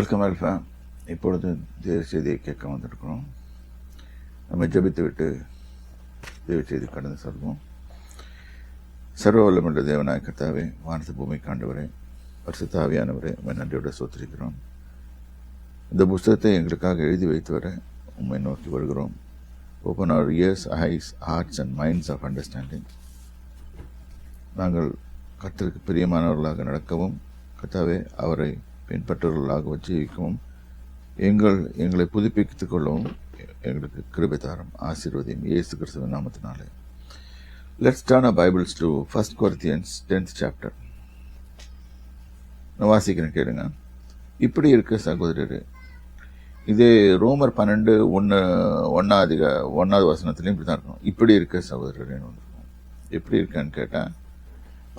Welcome alpha. இப்பொழுது தேவ செய்தியை கேட்க வந்திருக்கிறோம். நம்ம ஜெபித்து விட்டு தேவ செய்தி கடந்து செல்வோம். சர்வ வல்லமையுள்ள தேவனாய கர்த்தாவே, வானத்து பூமி காண்டவரே, பரிசுத்த ஆவியானவரே, உம்மை நன்றியோட சோத்திரிக்கிறோம். இந்த புஸ்தகத்தை எங்களுக்காக எழுதி வைத்து வர உம்மை நோக்கி வருகிறோம். Open our ears, eyes, hearts and minds of understanding. நாங்கள் கர்த்தருக்கு பிரியமானவர்களாக நடக்கவும், கர்த்தாவே அவரை பின்பற்றவர்களாக ஜீவிக்கவும், எங்களை புதுப்பித்துக் கொள்ளவும் எங்களுக்கு கிருபை தாரும், ஆசீர்வதியும் இயேசு கிறிஸ்துவின் நாமத்தினாலே. Let's turn our Bibles to 1 Corinthians 10th chapter. நான் வாசிக்கிறேன், கேளுங்க. இப்படி இருக்க சகோதரரே, இதே ரோமர் 12:1 வசனத்திலையும் இப்படி தான் இருக்கணும். இப்படி இருக்க சகோதரரேன்னு வந்துருக்கணும். எப்படி இருக்கான்னு கேட்டேன்,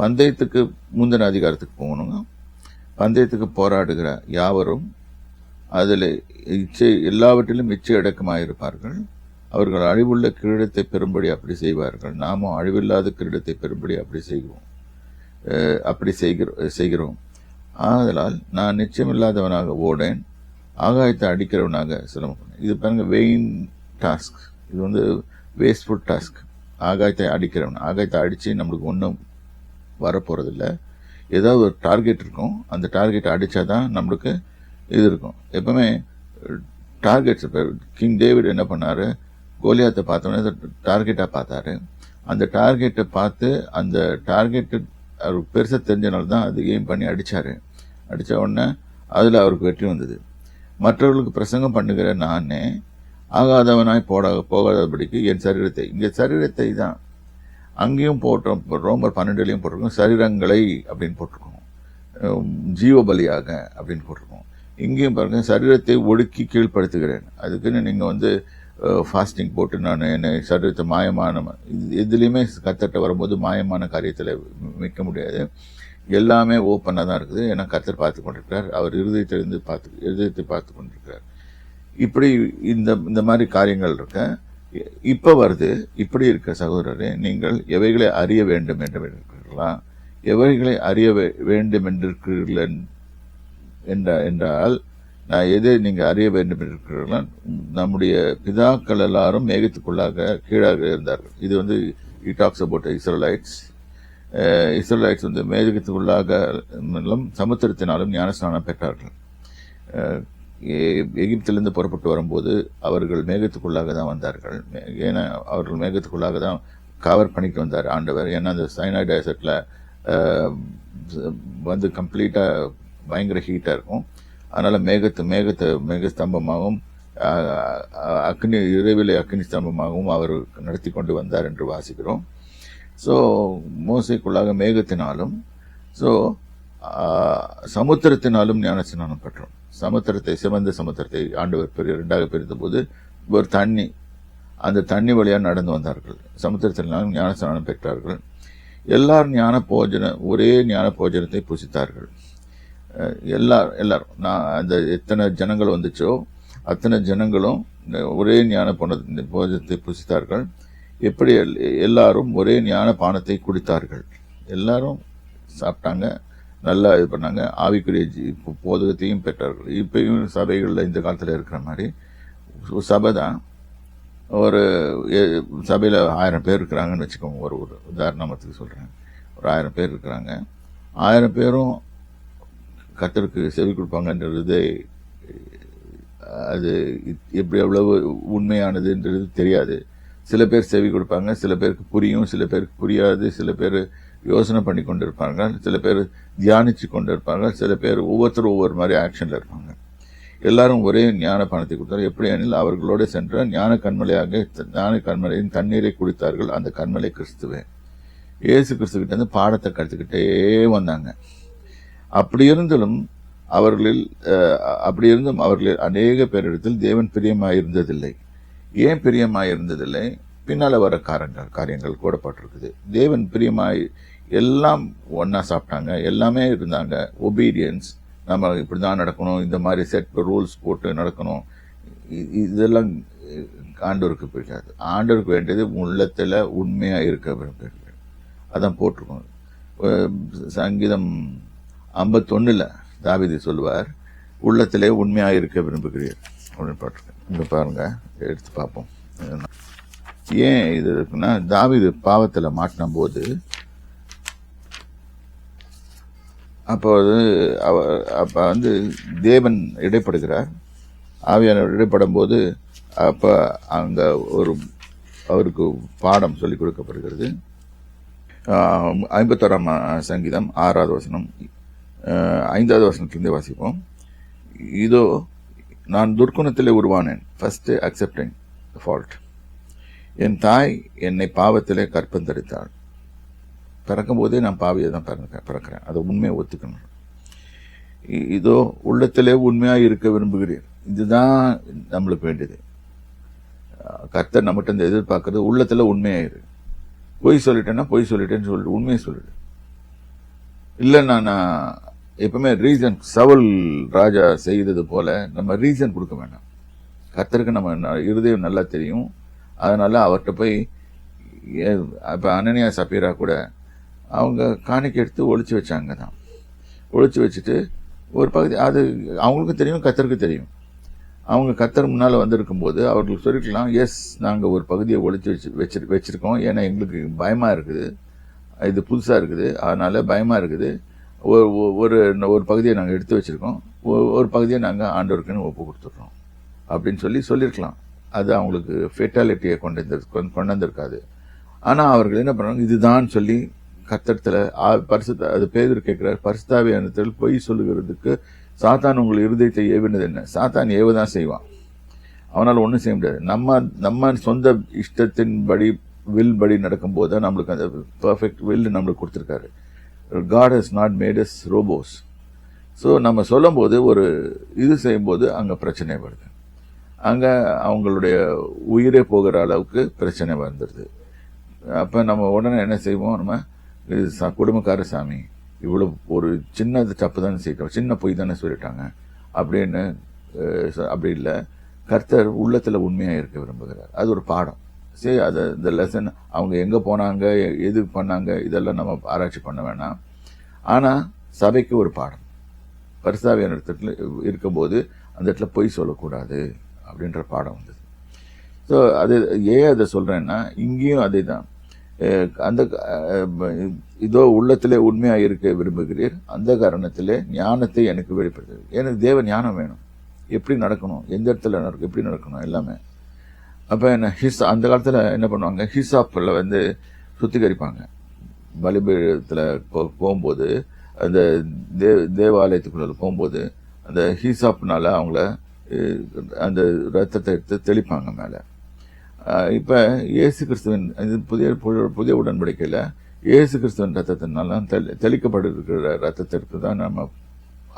பந்தயத்துக்கு முந்தின அதிகாரத்துக்கு போகணுங்க. பந்தயத்துக்கு போராடுகிற யாவரும் அதில் எல்லாவற்றிலும் இச்சை அடக்கமாயிருப்பார்கள். அவர்கள் அழிவுள்ள கிரீடத்தை பெறும்படி அப்படி செய்வார்கள். நாமும் அழிவில்லாத கிரீடத்தை பெறும்படி அப்படி செய்கிறோம். ஆதலால் நான் நிச்சயமில்லாதவனாக ஓடேன், ஆகாயத்தை அடிக்கிறவனாக சிரமப்பேன். இது பாருங்க, வெயின் டாஸ்க். இது வந்து வேஸ்ட்ஃபுல் டாஸ்க். ஆகாயத்தை அடித்து நம்மளுக்கு ஒன்றும் வரப்போறதில்லை. ஏதாவது ஒரு டார்கெட் இருக்கும், அந்த டார்கெட்டை அடித்தாதான் நம்மளுக்கு இது இருக்கும். எப்பவுமே டார்கெட்ஸ். இப்போ கிங் டேவிட் என்ன பண்ணாரு, கோலியாத்தை பார்த்தோன்னே டார்கெட்டாக பார்த்தாரு. அந்த டார்கெட்டை பார்த்து அந்த டார்கெட்டு அவருக்கு பெருசாக தெரிஞ்சனால தான் அது எய்ம் பண்ணி அடித்தார். அடித்த உடனே அதில் அவருக்கு வெற்றி வந்தது. மற்றவர்களுக்கு பிரசங்கம் பண்ணுகிற நானே ஆகாதவனாய் போகாதபடிக்கு என் சரீரத்தை, இங்கே சரீரத்தை தான் அங்கேயும் போட்டோம், ரோமர் 12 போட்டிருக்கோம். சரீரங்களை அப்படின்னு போட்டிருக்கோம், ஜீவபலியாக அப்படின்னு போட்டிருக்கோம். இங்கேயும் பாருங்க, சரீரத்தை ஒடுக்கி கீழ்ப்படுத்துகிறேன். அதுக்குன்னு நீங்கள் வந்து ஃபாஸ்டிங் போட்டு நான் என்னை சரீரத்தை மாயமான எதுலேயுமே கத்தட்ட வரும்போது மாயமான காரியத்தில் மிக்க முடியாது. எல்லாமே ஓப்பனாக தான் இருக்குது. ஏன்னா கத்தர் பார்த்து கொண்டிருக்கிறார், அவர் இருதயத்தை பார்த்து கொண்டிருக்கிறார். இப்படி இந்த மாதிரி காரியங்கள் இருக்க இப்ப வருது. இப்படி இருக்க சகோதரரே, நீங்கள் எவைகளை அறிய வேண்டும் என்று இருக்கிறீர்களா? எவைகளை அறிய வேண்டும் என்றிருக்கிறீர்கள் என்றால், நான் எதை நீங்க அறிய வேண்டும் என்றிருக்கிறீர்களா? நம்முடைய பிதாக்கள் எல்லாரும் மேகத்துக்குள்ளாக கீழாக இருந்தார்கள். இது வந்து இட் டாக்ஸ் அபவுட் இஸ்ரேலைட்ஸ் வந்து மேகத்துக்குள்ளாக சமுத்திரத்தினாலும் ஞானஸ்நானம் பெற்றார்கள். எகிப்திலிருந்து புறப்பட்டு வரும்போது அவர்கள் மேகத்துக்குள்ளாக தான் வந்தார்கள். ஏன்னா அவர்கள் மேகத்துக்குள்ளாக தான் கவர் பண்ணிட்டு வந்தார் ஆண்டவர். ஏன்னா அந்த சைனாய் டெசர்ட்ல வந்து கம்ப்ளீட்டாக பயங்கர ஹீட்டாக இருக்கும். அதனால மேக ஸ்தம்பமாகவும் இரவிலே அக்னி ஸ்தம்பமாகவும் அவர் நடத்தி கொண்டு வந்தார் என்று வாசிக்கிறோம். ஸோ மோசைக்குள்ளாக மேகத்தினாலும் சமுத்திரத்தினாலும் ஞானஸ்நானம் பெற்றோம். சிவந்த சமுத்திரத்தை ஆண்டவர் இரண்டாக பிரித்த போது ஒரு தண்ணி, அந்த தண்ணி வழியாக நடந்து வந்தார்கள். சமுத்திரத்தினாலும் ஞானஸ்நானம் பெற்றார்கள். எல்லாரும் ஒரே ஞான போஜனத்தை புசித்தார்கள். எல்லாரும் அந்த எத்தனை ஜனங்கள் வந்துச்சோ அத்தனை ஜனங்களும் ஒரே ஞான போஜனத்தை புசித்தார்கள். எப்படி எல்லாரும் ஒரே ஞான பானத்தை குடித்தார்கள். எல்லாரும் சாப்பிட்டாங்க, நல்லா இது பண்ணாங்க, ஆவிக்குரிய போதகத்தையும் பெற்றார்கள். இப்பயும் சபைகளில் இந்த காலத்தில் இருக்கிற மாதிரி சபை தான். ஒரு சபையில் 1000 பேர் இருக்கிறாங்கன்னு வச்சுக்கோங்க. ஒரு உதாரணத்துக்கு சொல்கிறேன். ஒரு 1000 பேர் இருக்கிறாங்க. 1000 பேரும் கர்த்தருக்கு செவி கொடுப்பாங்கன்றது அது எப்படி எவ்வளவு உண்மையானதுன்றது தெரியாது. சில பேர் செவி கொடுப்பாங்க, சில பேருக்கு புரியும், சில பேருக்கு புரியாது. சில பேர் யோசனை பண்ணி கொண்டு இருப்பாங்க, சில பேர் தியானிச்சு கொண்டு இருப்பாங்க, சில பேர் ஒவ்வொருத்தரும் ஒவ்வொரு மாதிரி ஆக்ஷன்ல இருப்பாங்க. எல்லாரும் ஒரே ஞான பானத்தை கொடுத்தார்கள். எப்படி எனில் அவர்களோடு சென்ற ஞான கண்மலையின் தண்ணீரை குடித்தார்கள். அந்த கண்மலை கிறிஸ்துவே. இயேசு கிறிஸ்துக்கிட்ட இருந்து பாடத்தை கற்றுக்கிட்டே வந்தாங்க. அப்படி இருந்தும் அவர்களில் அநேக பேரிடத்தில் தேவன் பிரியமாயிருந்ததில்லை. ஏன் பிரியமாயிருந்ததில்லை? பின்னால வர காரியங்கள் கூடப்பட்டிருக்குது. தேவன் பிரியமாய் எல்லாம் ஒன்னா சாப்பிட்டாங்க, எல்லாமே இருந்தாங்க. ஒபீடியன்ஸ், நம்ம இப்படிதான் நடக்கணும், இந்த மாதிரி செட் ரூல்ஸ் போட்டு நடக்கணும், இதெல்லாம் ஆண்டவருக்கு பிடிக்காது. ஆண்டவருக்கு வேண்டியது உள்ளத்துல உண்மையா இருக்க விரும்புகிறீர்கள். அதான் போட்டிருக்கோம். சங்கீதம் 51 தாவீது சொல்லுவார், உள்ளத்திலே உண்மையாக இருக்க விரும்புகிறீர் அப்படின்னு பாட்டிருக்கேன். இங்க பாருங்க, எடுத்து பார்ப்போம். ஏன் இது இருக்குன்னா, தாவீது பாவத்தில் மாட்டின போது அப்போ வந்து தேவன் இடைப்படுகிறார். ஆவியானவர் இடைப்படும் போது அப்ப அங்க அவருக்கு பாடம் சொல்லிக் கொடுக்கப்படுகிறது. 51ஆம் சங்கீதம் 6வது வசனம் 5வது வசனத்திலிருந்து வாசிப்போம். இதோ நான் துர்க்குணத்திலே உருவானேன். First accepting fault. என் தாய் என்னை பாவத்திலே கற்பந்தரித்தாள். பிறக்கும் போதே நான் பாவியை தான் பிறக்கிறேன். அதை உண்மையை ஒத்துக்கணும். இதோ உள்ளத்திலே உண்மையா இருக்க விரும்புகிறேன். இதுதான் நம்மளுக்கு வேண்டியது. கர்த்தர் நம்மகிட்ட எதிர்பார்க்கறது உள்ளத்துல உண்மையாயிரு. பொய் சொல்லிட்டேன்னா பொய் சொல்லிட்டேன்னு சொல்லிட்டு உண்மையை சொல்லிடு. இல்லைன்னா நான் எப்பவுமே ரீசன், சவுல் ராஜா செய்தது போல நம்ம ரீசன் கொடுக்க வேண்டாம். கர்த்தருக்கு நம்ம இருதயம் நல்லா தெரியும். அதனால அவர்கிட்ட போய், இப்ப அனனியா சபீரா கூட அவங்க காணிக்கை எடுத்து ஒளிச்சு வச்சாங்க தான். ஒளிச்சு வச்சுட்டு ஒரு பகுதி, அது அவங்களுக்கும் தெரியும், கர்த்தருக்கு தெரியும். அவங்க கர்த்தர் முன்னால வந்திருக்கும் போது அவர்களுக்கு சொல்லிக்கலாம், எஸ் நாங்க ஒரு பகுதியை ஒளிச்சு வச்சிருக்கோம், ஏன்னா எங்களுக்கு பயமா இருக்குது, இது புதுசா இருக்குது, அதனால பயமா இருக்குது, ஒரு பகுதியை நாங்க எடுத்து வச்சிருக்கோம், ஒரு பகுதியை நாங்க ஆண்டவருக்குன்னு ஒப்பு கொடுத்துடுறோம் அப்படின்னு சொல்லியிருக்கலாம். அது அவங்களுக்கு ஃபேட்டாலிட்டியை கொண்டு வந்திருக்காது. ஆனா அவர்கள் என்ன பண்றாங்க, இதுதான் சொல்லி கர்த்தத்துல அது பேதுரு கேட்கிறார், பரிசுத்தாவியானவரிடத்தில் பொய் சொல்லுகிறதுக்கு சாத்தான் உங்கள் இருதயத்தை ஏவினது என்ன? சாத்தான் ஏவதான் செய்வான், அவனால ஒன்றும் செய்ய முடியாது. நம்ம சொந்த இஷ்டத்தின்படி வில் படி நடக்கும் போது நம்மளுக்கு அந்த பெர்ஃபெக்ட் வில் நம்மளுக்கு கொடுத்துருக்காரு. God has not made us robots. So நம்ம சொல்லும் போது ஒரு இது செய்யும் போது அங்க பிரச்சனை வருது, அங்க அவங்களுடைய உயிரே போகிற அளவுக்கு பிரச்சனை வந்துடுது. அப்ப நம்ம உடனே என்ன செய்வோம், நம்ம குடும்பக்கார சாமி இவ்வளவு ஒரு சின்ன தப்பு தானே செய்யட்டோம், சின்ன பொய் தானே சொல்லிட்டாங்க அப்படின்னு. அப்படி இல்லை, கர்த்தர் உள்ளத்துல உண்மையா இருக்க விரும்புகிறார். அது ஒரு பாடம். சரி, அது இந்த லெசன் அவங்க எங்க போனாங்க, எது பண்ணாங்க, இதெல்லாம் நம்ம ஆராய்ச்சி பண்ண வேணாம். ஆனா சபைக்கு ஒரு பாடம், பரிசுத்தாவியான இடத்துல இருக்கும்போது அந்த இடத்துல பொய் சொல்லக்கூடாது அப்படின்ற பாடம் வந்தது. ஸோ அது ஏன் அதை சொல்றேன்னா, இங்கேயும் அதே தான். அந்த இதோ உள்ளத்திலே உண்மையா இருக்க விரும்புகிறீர், அந்த காரணத்திலே ஞானத்தை எனக்கு வெளிப்படுத்து. எனக்கு தேவ ஞானம் வேணும், எப்படி நடக்கணும், எந்த இடத்துல நடக்கும், எப்படி நடக்கணும் எல்லாமே. அப்ப என்ன அந்த காலத்துல என்ன பண்ணுவாங்க, ஹிசாப்ல வந்து சுத்திகரிப்பாங்க. பலிபீடத்துல போகும்போது, அந்த தேவாலயத்துக்குள்ள போகும்போது அந்த ஹிசாப்னால அவங்கள அந்த ரத்தத்தை எடுத்து தெளிப்பாங்க மேல. இப்ப இயேசு கிறிஸ்துவின் புதிய உடன்படிக்கையில இயேசு கிறிஸ்துவின் ரத்தத்தினால தெளிக்கப்பட்டிருக்கிற ரத்தத்தை எடுத்து தான் நம்ம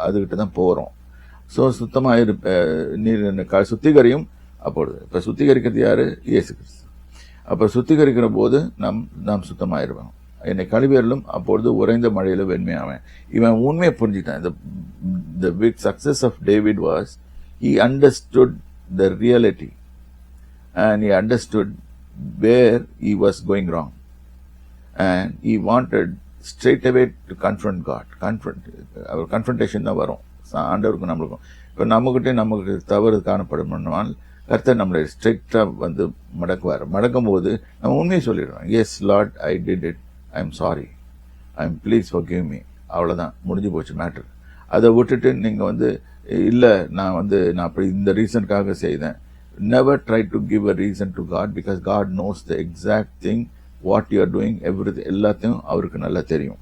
அதுகிட்ட தான் போறோம். ஸோ சுத்தமா நீர் சுத்திகரியும். அப்பொழுது இப்ப சுத்திகரிக்கிறது யாரு? இயேசு கிறிஸ்து. அப்ப சுத்திகரிக்கிற போது நாம் சுத்தமாயிருவோம். என்னை கழுவியலும் அப்பொழுது உறைந்த மழையில வெண்மையாவேன். இவன் உண்மையை புரிஞ்சுட்டான். The big success of David was he understood the reality and he understood where he was going wrong and he wanted straight away to confront God. Confrontation தான் வரும் ஆண்டவருக்கும் நம்மளுக்கும். இப்ப நமக்கு தவறு காணப்படுமானால் கர்த்தர் நம்மளை ஸ்ட்ரிக்டா வந்து மடக்குவார். மடக்கும் போது நம்ம உண்மையை சொல்லிடுறோம், yes Lord I did it, I am sorry, I am please forgive me, அவ்வளவுதான், முடிஞ்சு போச்சு மேட்டர். அதை விட்டுட்டு நீங்க வந்து இல்ல நான் அப்படி இந்த ரீசனுக்காக செய்தேன். Never try to give a reason to God, because God knows the exact thing what you are doing, எல்லாத்தையும் அவருக்கு நல்லா தெரியும்.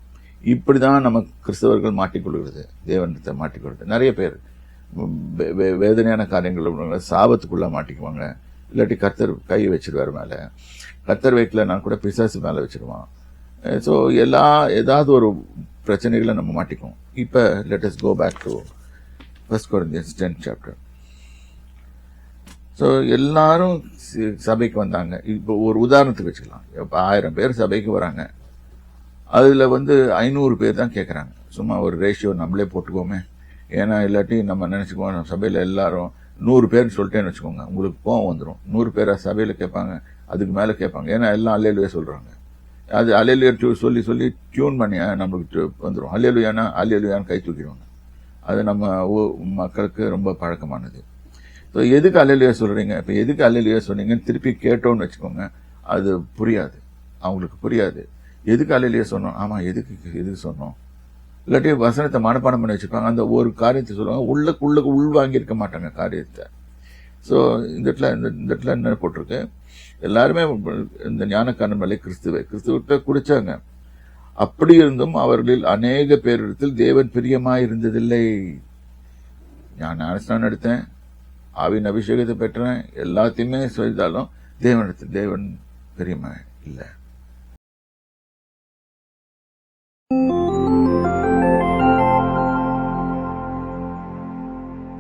இப்படிதான் நம்ம கிறிஸ்தவர்கள் மாட்டிக்கொள்கிறது, தேவனத்தை மாட்டிக்கொள்கிறது. நிறைய பேர் வேதனையான காரியங்கள் சாபத்துக்குள்ள மாட்டிக்குவாங்க. இல்லாட்டி கர்த்தர் கை வச்சிருவார் மேல, கர்த்தர் வைக்கலன்னா கூட பிசாசு மேல வச்சிருவான். ஸோ ஏதாவது ஒரு பிரச்சனைகளை நம்ம மாட்டிக்குவோம். இப்ப let us go back to 1 Corinthians 10th chapter. So எல்லாரும் சபைக்கு வந்தாங்க. இப்போ ஒரு உதாரணத்துக்கு வச்சுக்கலாம். இப்போ 1000 பேர் சபைக்கு வராங்க, அதுல 500 பேர் தான் கேட்கறாங்க. சும்மா ஒரு ரேஷியோ நம்மளே போட்டுக்கோமே. ஏன்னா இல்லாட்டி நம்ம நினைச்சுக்குவோம், சபையில எல்லாரும் 100 பேர்னு சொல்லிட்டேன்னு வச்சுக்கோங்க, உங்களுக்கு கோவம் வந்துடும். 100 பேரா சபையில கேட்பாங்க, அதுக்கு மேல கேட்பாங்க. ஏன்னா எல்லாம் அல்லேலூயா சொல்றாங்க. அது அல்லேலூயா சொல்லி டியூன் பண்ணி நம்மளுக்கு வந்துடும். அல்லேலூயான்னு கை தூக்கிடுவாங்க. அது நம்ம மக்களுக்கு ரொம்ப பழக்கமானது. ஸோ எதுக்கு அல்லேலூயா சொல்றீங்க, இப்போ எதுக்கு அல்லேலூயா சொன்னீங்கன்னு திருப்பி கேட்டோன்னு வச்சுக்கோங்க, அது புரியாது, அவங்களுக்கு புரியாது. எதுக்கு அல்லேலூயா சொன்னோம், ஆமா எதுக்கு சொன்னோம், இல்லாட்டி வசனத்தை மனப்பாடம் பண்ணி வச்சிருப்பாங்க, அந்த ஒரு காரியத்தை சொல்லுவாங்க, உள்ள உள்வாங்கி இருக்க மாட்டாங்க காரியத்தை. ஸோ இந்த இடத்துல என்ன போட்டிருக்கு, எல்லாருமே இந்த ஞானக்காரன் மேலே கிறிஸ்துவத்தை குடிச்சாங்க. அப்படி இருந்தும் அவர்களில் அநேக பேரிடத்தில் தேவன் பிரியமாய் இருந்ததில்லை. நான் ஞானஸ்நானம் எடுத்தேன், ஆவின் அபிஷேகத்தை பெற்றேன், எல்லாத்தையுமே செய்தாலும் தேவன் பிரியமாய் இல்லை.